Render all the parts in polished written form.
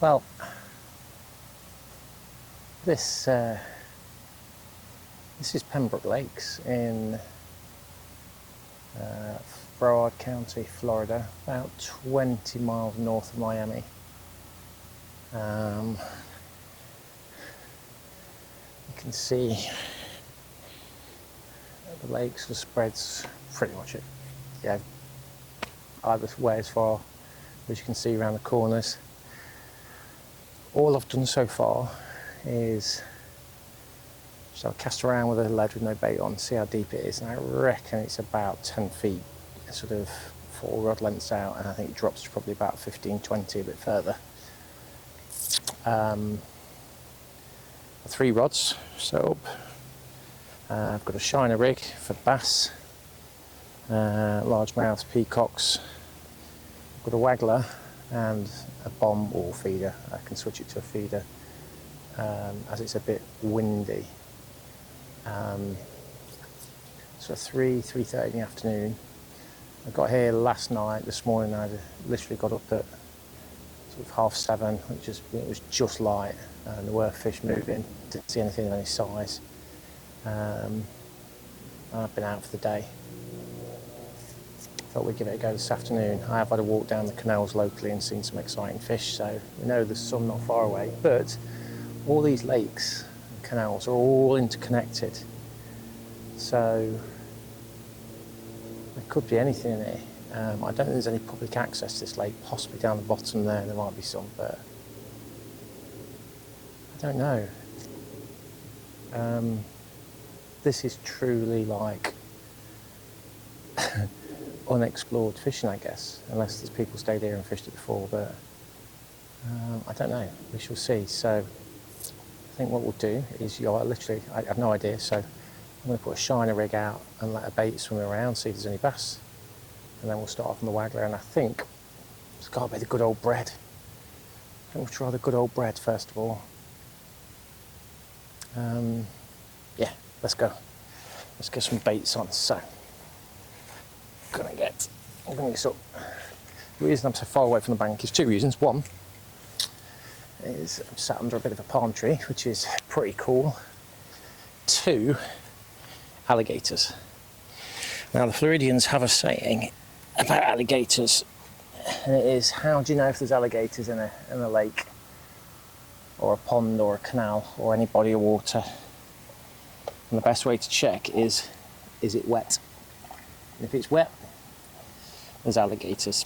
Well, this is Pembroke Lakes in Broward County, Florida, about 20 miles north of Miami. You can see the lakes spreads pretty much either way as far as you can see around the corners. All I've done so far is just have a cast around with a lead with no bait on, see how deep it is, and I reckon it's about 10 feet, sort of 4 rod lengths out, and I think it drops to probably about 15, 20, a bit further. 3 rods set up. I've got a shiner rig for bass, largemouths, peacocks. I've got a waggler and a bomb or feeder. I can switch it to a feeder as it's a bit windy. So 3:30 in the afternoon. I got here last night. This morning I literally got up at sort of 7:30, it was just light, and there were fish moving. Didn't see anything of any size. I've been out for the day. Thought we'd give it a go this afternoon. I have had a walk down the canals locally and seen some exciting fish, so we know there's some not far away. But all these lakes and canals are all interconnected, so there could be anything in it. I don't think there's any public access to this lake. Possibly down the bottom there might be some, but I don't know. This is truly like unexplored fishing, I guess, unless there's people stayed here and fished it before, but I don't know. We shall see. So I think what we'll do is, I have no idea, so I'm going to put a shiner rig out and let a bait swim around, see if there's any bass, and then we'll start off on the waggler. And I think it's got to be the good old bread. I think we'll try the good old bread first of all. Yeah, let's go. Let's get some baits on. So, I'm gonna get this up. The reason I'm so far away from the bank is 2 reasons. One is I'm sat under a bit of a palm tree, which is pretty cool. 2, alligators. Now the Floridians have a saying about alligators, and it is, how do you know if there's alligators in a lake or a pond or a canal or any body of water? And the best way to check is it wet? And if it's wet, there's alligators.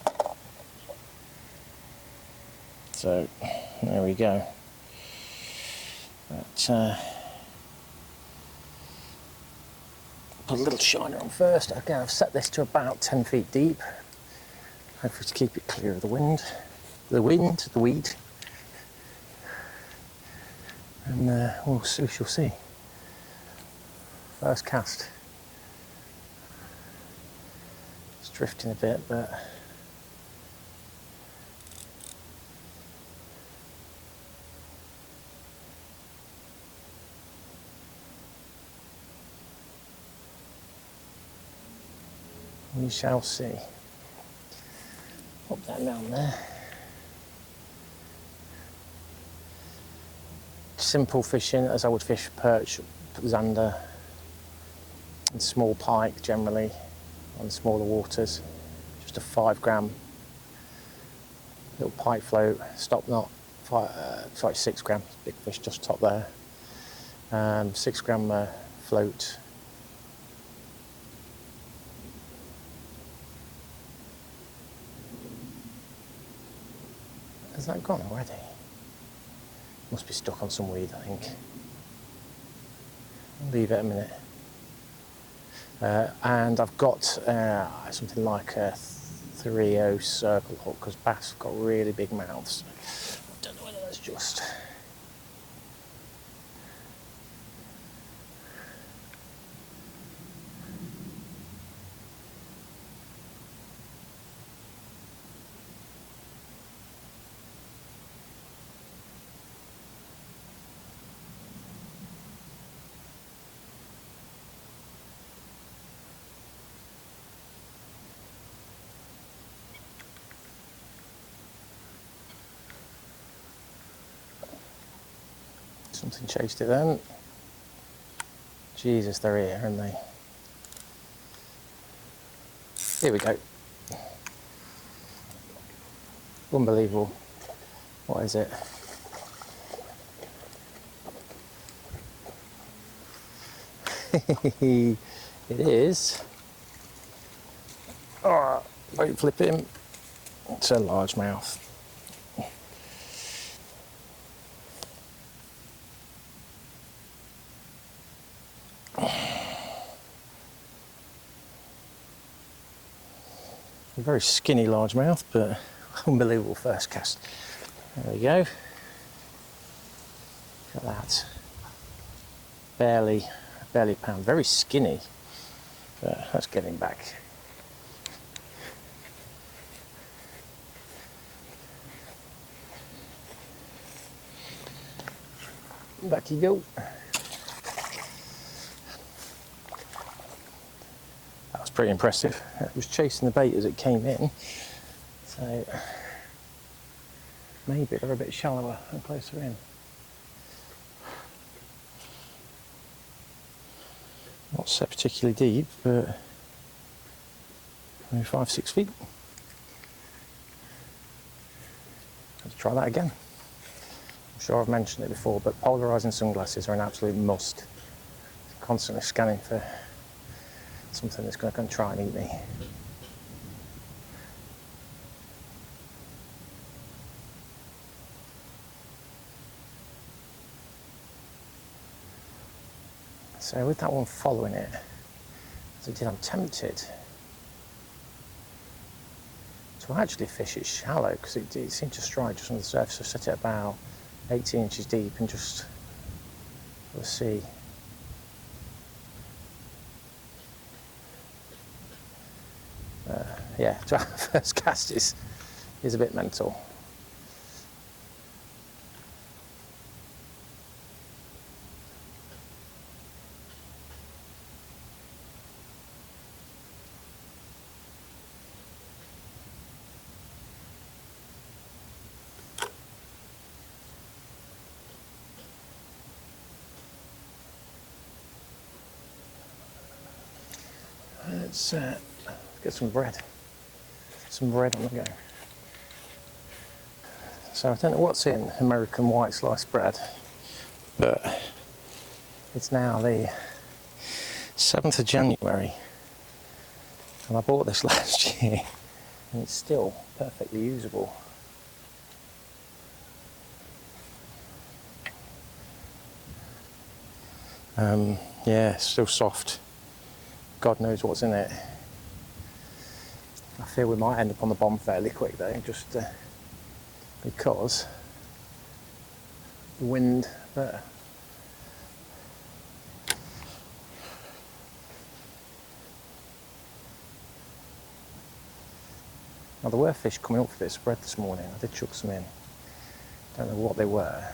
So there we go. But, put a little shiner on first. Again, I've set this to about 10 feet deep. Hopefully to keep it clear of the wind. The weed. And we shall see. First cast. It's drifting a bit, but we shall see. Pop that down there. Simple fishing, as I would fish perch, zander, and small pike generally on smaller waters. Just a 5 gram little pike float, stop knot, 6 gram, big fish just top there. 6 gram float. Has that gone already? Must be stuck on some weed, I think. I'll leave it a minute. And I've got something like a 3/0 circle hook, because bass have got really big mouths. I don't know whether that's just... Something chased it then. Jesus, they're here, aren't they? Here we go. Unbelievable. What is it? It is. Oh, don't flip him. It's a largemouth. A very skinny largemouth, but unbelievable first cast. There we go. Look at that. Barely a pound. Very skinny. But let's get him back. Back you go. That was pretty impressive. It was chasing the bait as it came in. So maybe they're a bit shallower and closer in. Not so particularly deep, but maybe 5-6 feet. Let's try that again. I'm sure I've mentioned it before, but polarising sunglasses are an absolute must. Constantly scanning for something that's going to try and eat me. So with that one following it, as I did, I'm tempted to actually fish it shallow, because it seemed to strike just on the surface. I set it about 80 inches deep and just we'll see. Yeah, to our first cast is a bit mental. Let's get some bread. Some bread on the go. So I don't know what's in American white sliced bread, but it's now the 7th of January, and I bought this last year, and it's still perfectly usable. Yeah, it's still soft. God knows what's in it. I feel we might end up on the bomb fairly quick though, just because the wind. But now there were fish coming up for this spread this morning. I did chuck some in. Don't know what they were.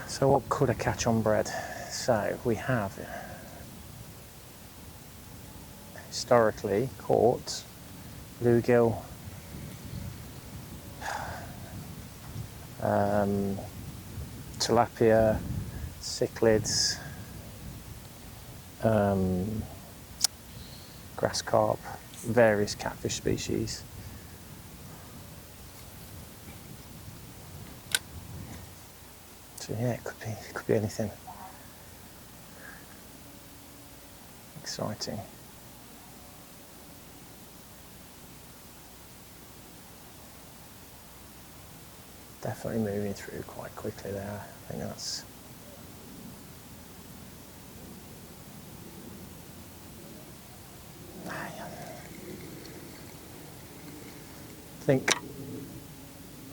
So what could I catch on bread? So we have historically caught bluegill, tilapia, cichlids, grass carp, various catfish species. So yeah, it could be anything exciting. Definitely moving through quite quickly there. I think that's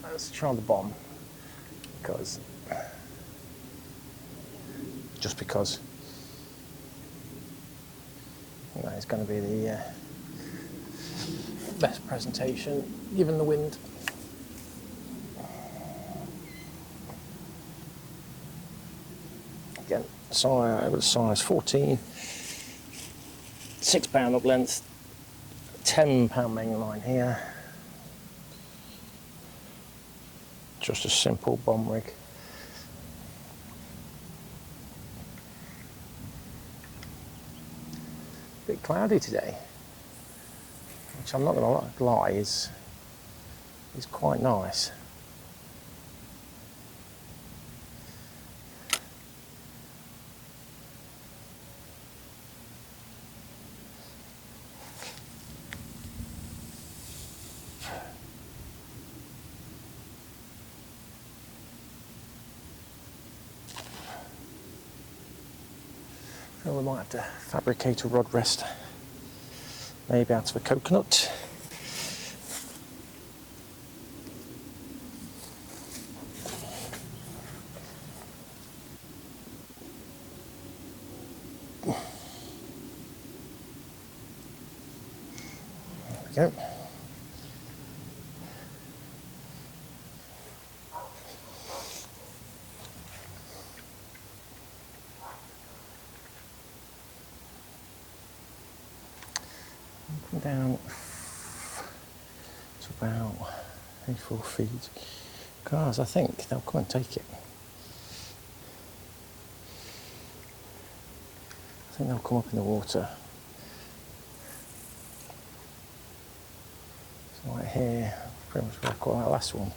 let's try the bomb, because that is going to be the best presentation given the wind. Again, size 14, 6 pound up length, 10 pound main line here. Just a simple bomb rig. bit cloudy today, which I'm not going to lie is quite nice. So we might have to fabricate a rod rest, maybe out of a coconut. There we go. Come down to about 3-4 feet. Cars, I think they'll come and take it. I think they'll come up in the water. So right here, pretty much where I caught that last one.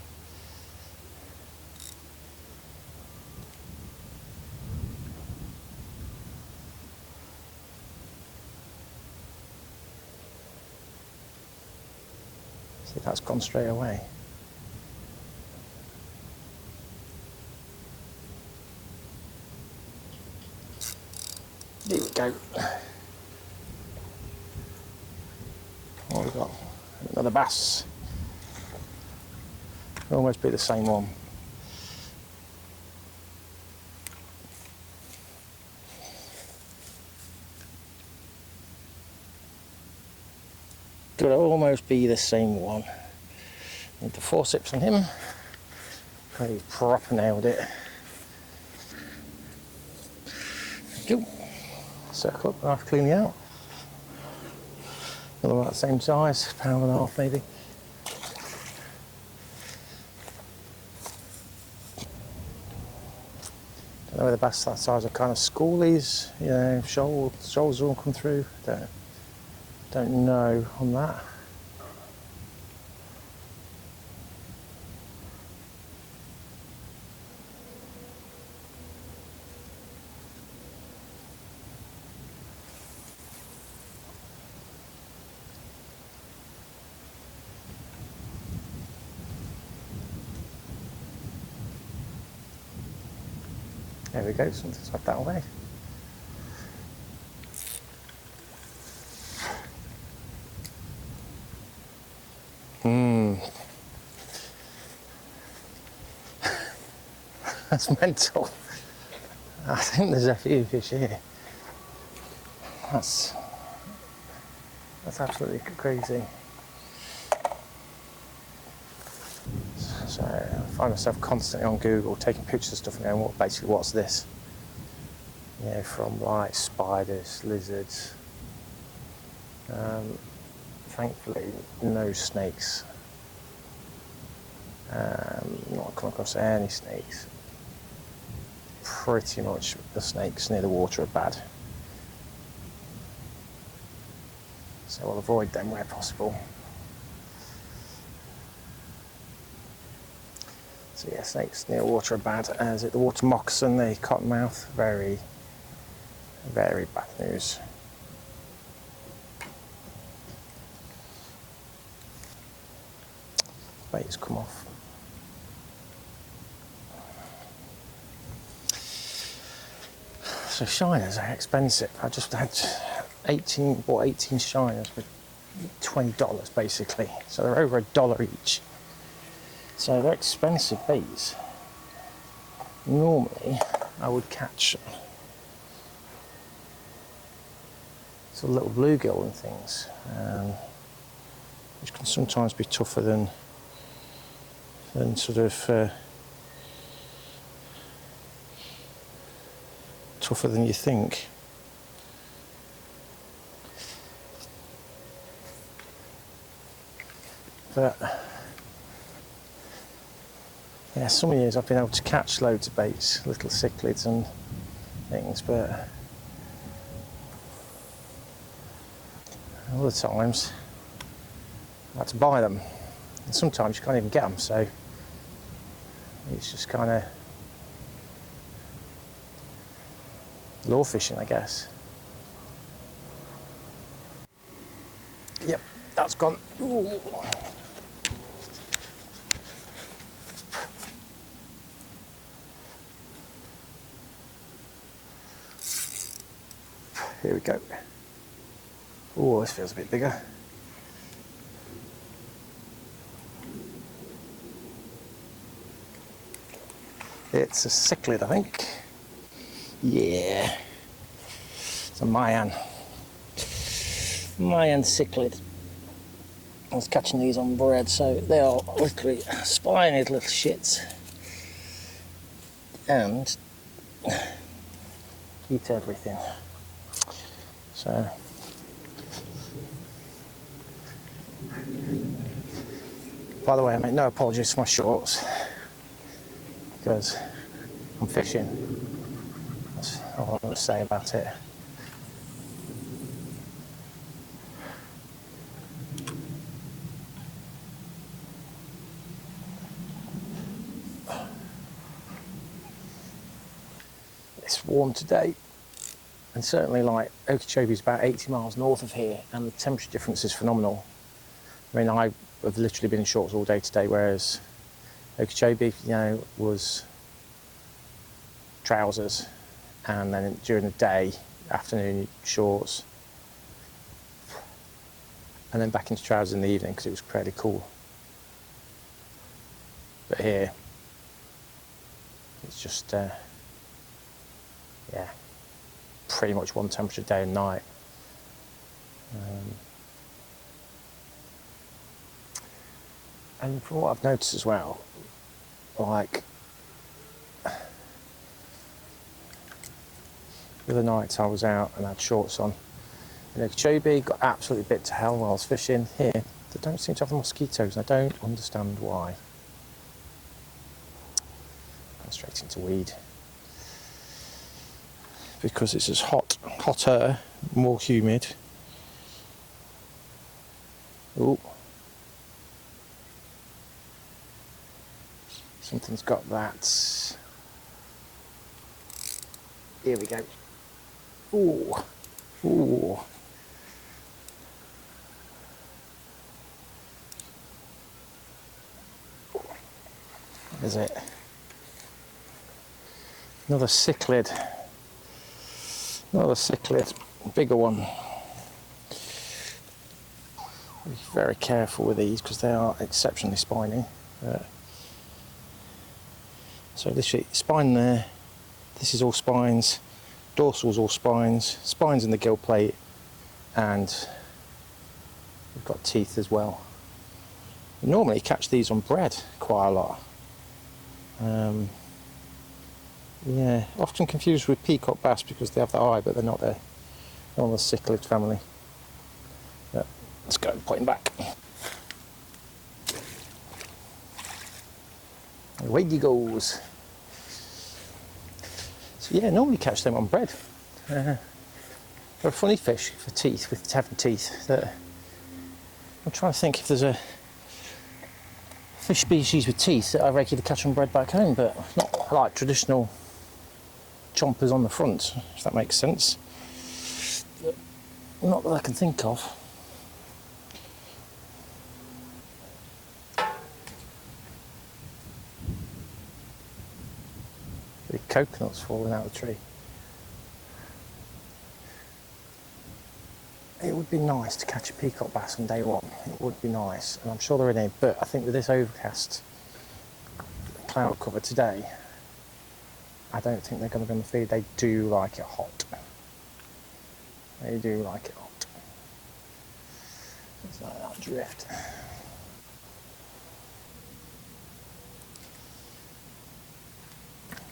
See, that's gone straight away. There we go. What have we got? Another bass. It'll almost be the same one. Could almost be the same one. Need the forceps on him. Pretty proper nailed it. There we go. Circle up, knife cleanly out. Another one about the same size, £1.5 maybe. Don't know whether bass that size are kind of schoolies, you know, shoals all come through. Don't know on that. There we go, something's had that away. That's mental. I think there's a few fish here. That's absolutely crazy. So I find myself constantly on Google taking pictures of stuff and going, what's this? You know, from like spiders, lizards. Thankfully, no snakes. Not come across any snakes. Pretty much the snakes near the water are bad. So we'll avoid them where possible. So yeah, snakes near water are bad, as the water moccasin, the cottonmouth, very, very bad news. Bait's come off. So shiners are expensive. I just had 18 shiners for $20 basically. So they're over $1 each. So they're expensive baits. Normally I would catch sort of little bluegill and things, which can sometimes be tougher than sort of tougher than you think. But yeah, some years I've been able to catch loads of baits, little cichlids and things, but Other times I had to buy them, and sometimes you can't even get them, so it's just kind of lure fishing, I guess. Yep, that's gone. Ooh. Here we go. Oh, this feels a bit bigger. It's a cichlid, I think. Yeah. It's a Mayan cichlid. I was catching these on bread, so they are literally spiny little shits. And eat everything. So by the way, I make no apologies for my shorts because I'm fishing. That's all I'm going to say about it. It's warm today, and certainly like Okeechobee is about 80 miles north of here, and the temperature difference is phenomenal. I mean, I have literally been in shorts all day today, whereas Okeechobee, you know, was trousers, and then during the day, afternoon, shorts, and then back into trousers in the evening because it was pretty cool. But here, it's just, yeah, pretty much one temperature day and night. And from what I've noticed as well, like the other nights I was out and had shorts on in Okeechobee, got absolutely bit to hell while I was fishing. Here, they don't seem to have the mosquitoes, and I don't understand why. Gone straight into weed. Because it's as hotter, more humid. Ooh. Something's got that. Here we go. Ooh. Ooh. What is it? Another cichlid. Another cichlid. Bigger one. Be very careful with these because they are exceptionally spiny. So literally, spine there. This is all spines. Dorsal's all spines. Spines in the gill plate, and we've got teeth as well. You normally catch these on bread quite a lot. Yeah, often confused with peacock bass because they have the eye, but they're not there. They're on the cichlid family. Yeah, let's go, point back. Away he goes. So yeah, normally catch them on bread. They're a funny fish for teeth, with having teeth. That I'm trying to think if there's a fish species with teeth that I regularly catch on bread back home, but not like traditional chompers on the front, if that makes sense. Not that I can think of. The coconuts falling out of the tree. It would be nice to catch a peacock bass on day one. It would be nice, and I'm sure they're in here, but I think with this overcast cloud cover today, I don't think they're going to be on the feed. They do like it hot. They do like it hot. It's like that drift.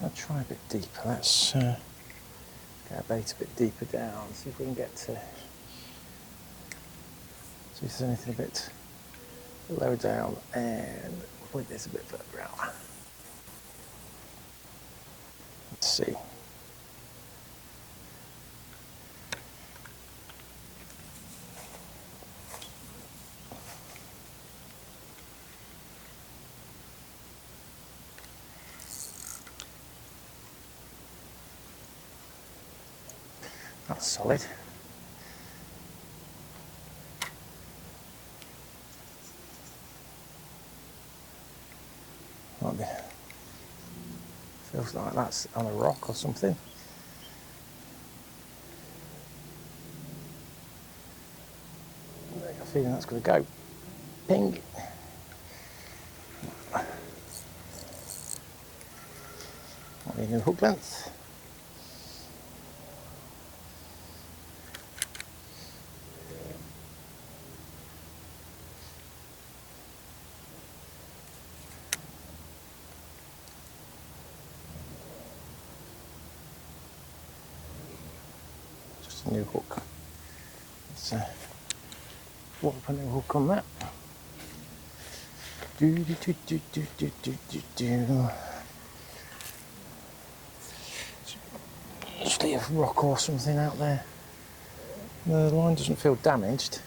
I'll try a bit deeper. Let's get our bait a bit deeper down, see if we can get to... See if there's anything a bit lower down, and we'll point this a bit further out. Let's see. That's solid. Might be, feels like that's on a rock or something. I got a feeling that's going to go. Ping. Might be a new hook length. Just a new hook. Let's warp a new hook on that. Do do do do do do do do do. Just leave a rock or something out there. The line doesn't feel damaged.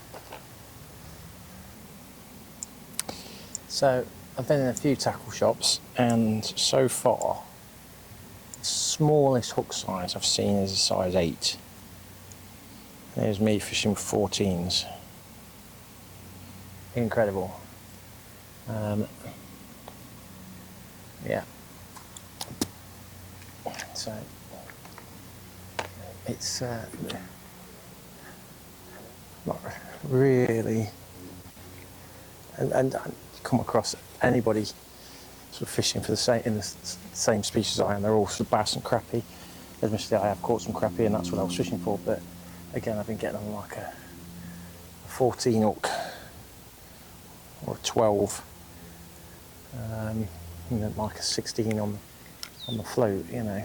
So I've been in a few tackle shops, and so far the smallest hook size I've seen is a size 8. There's me fishing with 14s. Incredible. Yeah. So it's not really, and come across anybody sort of fishing for the same species I am. They're all sort of bass and crappie. Admittedly, I have caught some crappie, and that's what I was fishing for. But again, I've been getting on like a 14 hook or a 12, and then like a 16 on the float. You know,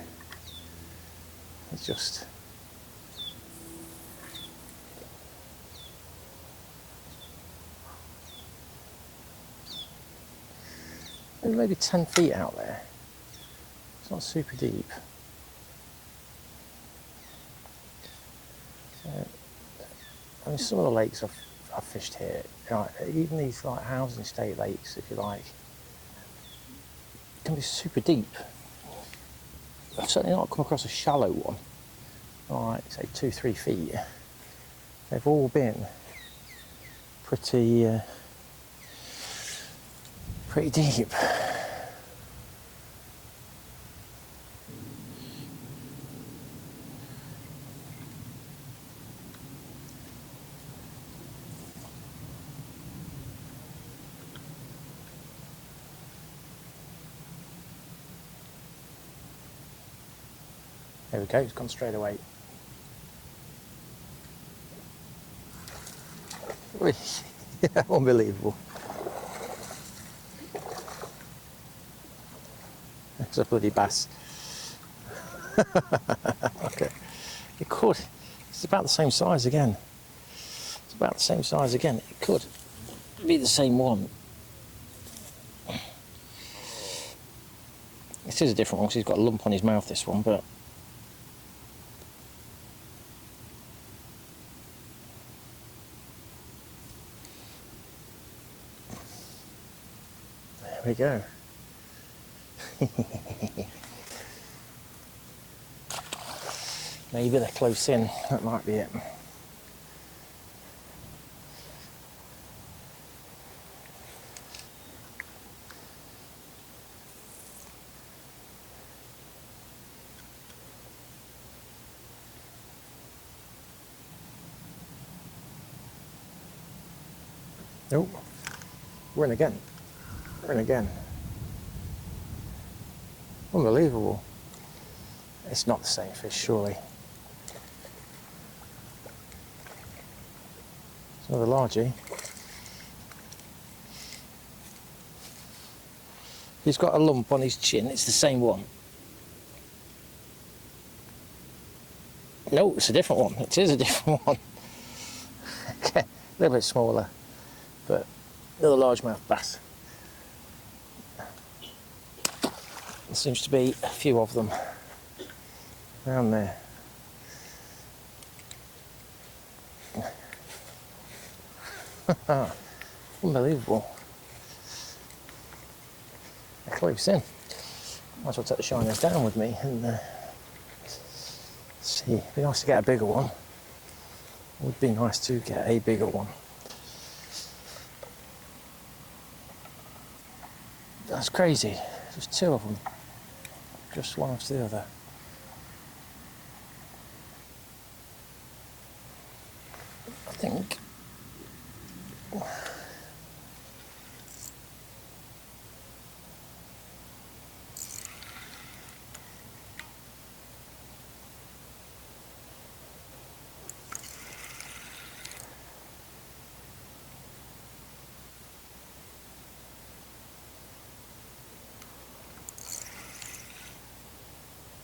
it's just. There's maybe 10 feet out there. It's not super deep. So, I mean, some of the lakes I've fished here, like, even these like housing estate lakes, if you like, can be super deep. I've certainly not come across a shallow one, like say 2-3 feet. They've all been pretty deep. There we go, it's gone straight away. Yeah, unbelievable. It's a bloody bass. Okay. It could. It's about the same size again. It's about the same size again. It could be the same one. It is a different one because he's got a lump on his mouth, this one, but there we go. Maybe they're close in, that might be it. Nope, we're in again. We're in again. Unbelievable. It's not the same fish, surely. It's another largie. He's got a lump on his chin. It's the same one. No, it's a different one. It is a different one. Okay, a little bit smaller, but another largemouth bass. There seems to be a few of them around there. Unbelievable. They're close in. Might as well take the shiners down with me and See, it'd be nice to get a bigger one. It would be nice to get a bigger one. That's crazy. There's two of them. Just one after the other. I think.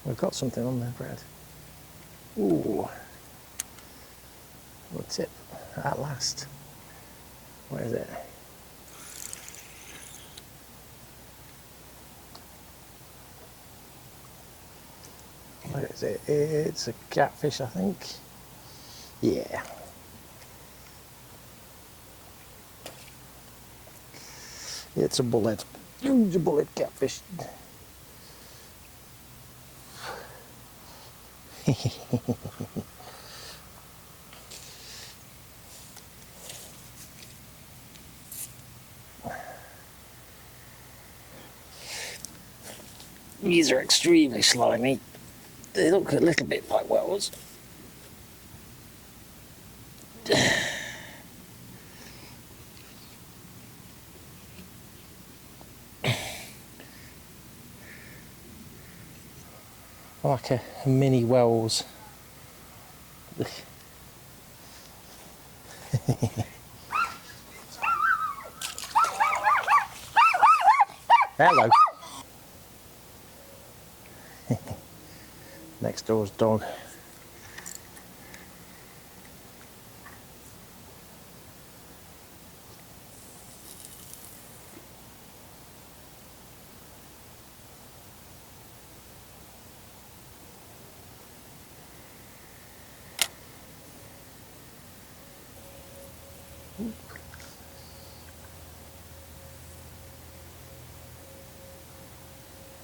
We've got something on there, Brad. Ooh. Little tip at last. Where is it? Where is it? It's a catfish, I think. Yeah. It's a bullet. It's a bullet catfish. These are extremely slimy. They look a little bit like whales. Like a mini whales. Hello. Next door's dog.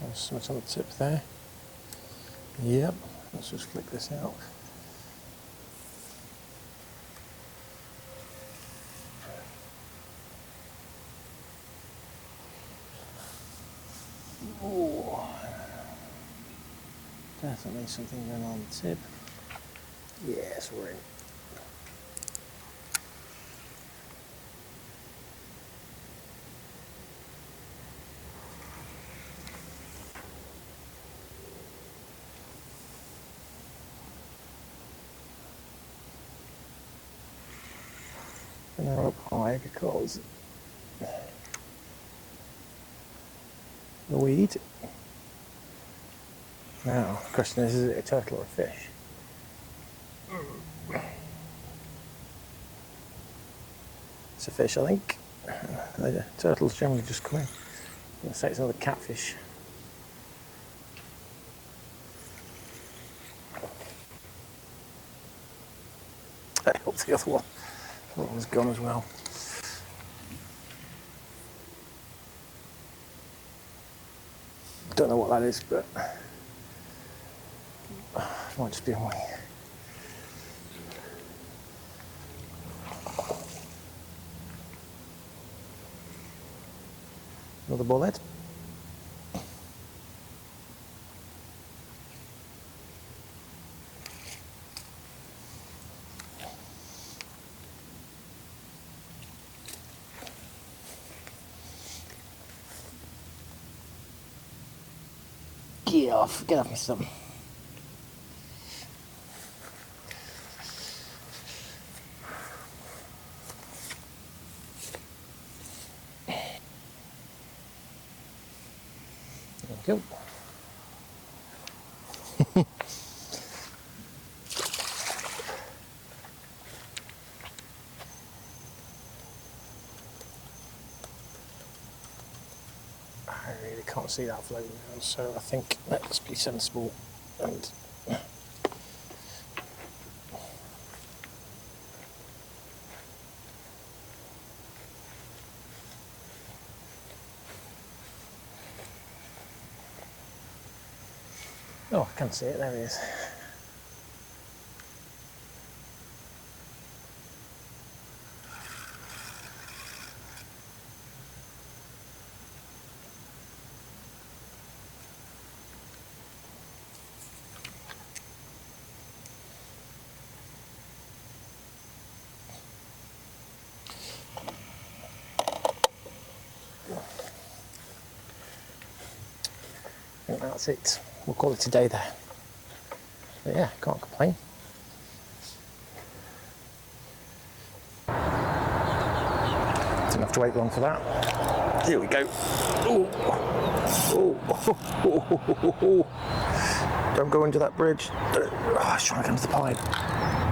There's something on the tip there. Yep, let's just flick this out. Ooh. Definitely something going on the tip. Yes, we're in. And they're up high because the weed. Now, the question is it a turtle or a fish? It's a fish, I think. The turtles generally just come in. I'm going to say it's another catfish. I hope the other one. The other one's gone as well. Don't know what that is, but it might just be on my. Another bullet. Get off me some. There we go. I really can't see that floating around, so I think let's be sensible and oh, I can see it, there he is. think that's it. We'll call it a day there. But yeah, can't complain. Didn't have to wait long for that. Here we go. Oh, oh. Don't go under that bridge. Oh, I was trying to get under the pipe.